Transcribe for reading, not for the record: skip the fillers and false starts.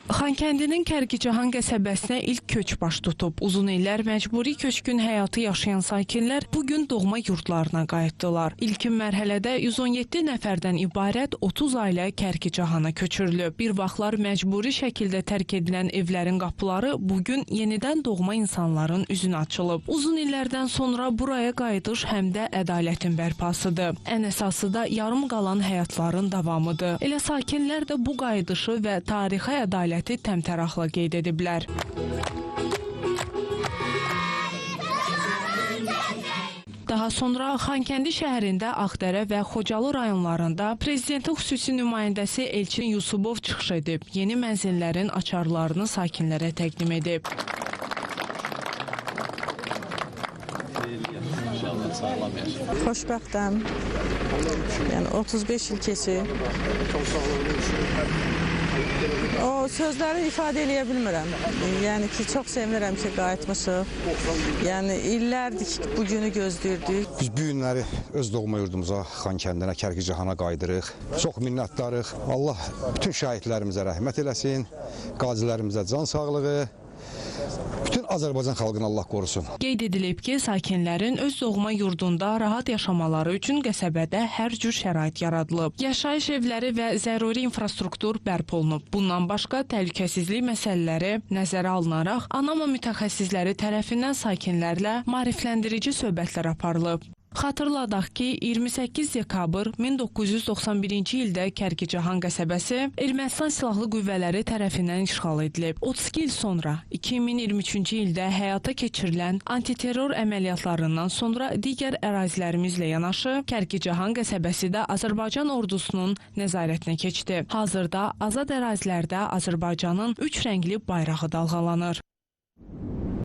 Xankəndinin Kərkicahan qəsəbəsinə ilk köç baş tutub. Uzun illər məcburi köçkün həyatı yaşayan sakinlər bugün doğma yurdlarına qayıtdılar. İlkin mərhələdə 117 nəfərdən ibarət 30 ailə Kərkicahana köçürülüb. Bir vaxtlar məcburi şəkildə tərk edilən evlərin qapıları bugün yenidən doğma insanların üzünə açılıb. Uzun illərdən sonra buraya qayıdış həm də ədalətin bərpasıdır. Ən əsası da yarım qalan həyatların davamıdır. Elə sakinlər də bu qayıdışı və tarixi ədaləti təmtəraqla qeyd ediblər. Daha sonra Xankəndi şəhərində Ağdərə və Xocalı rayonlarında Prezidentin xüsusi nümayəndəsi Elçin Yusubov çıxış edib. Yeni mənzillərin açarlarını sakinlərə təqdim edib. Xoşbəxtəm. Yəni 35 il keçir. O sözləri ifadə eləyə bilmirəm. Yəni ki, çox sevinirəm ki, qayıtmışıq. Yəni illərdir ki, bu günü gözləyirdik. Biz bu günləri öz doğma yurdumuza, Xankəndinə, Kərkicahana qayıdırıq. Çox minnətdarıq. Allah bütün şəhidlərimizə rəhmət eləsin, qazilərimizə can sağlığı. Bütün Azərbaycan xalqını Allah qorusun. Qeyd edilib ki, sakinlərin öz doğma yurdunda rahat yaşamaları üçün qəsəbədə hər cür şərait yaradılıb. Yaşayış evləri və zəruri infrastruktur bərpa olunub. Bundan başqa təhlükəsizlik məsələləri nəzərə alınaraq ANAMA mütəxəssisləri tərəfindən sakinlərlə maarifləndirici söhbətlər aparılıb. Xatırladaq ki, 28 dekabr 1991-ci ildə Kərkicahan qəsəbəsi Ermənistan silahlı qüvvələri tərəfindən işğal edilib. 32 il sonra 2023-cü ildə həyata keçirilən antiterror əməliyyatlarından sonra digər ərazilərimizlə yanaşı Kərkicahan qəsəbəsi də Azərbaycan ordusunun nəzarətinə keçdi. Hazırda azad ərazilərdə Azərbaycanın 3 rəngli bayrağı dalğalanır.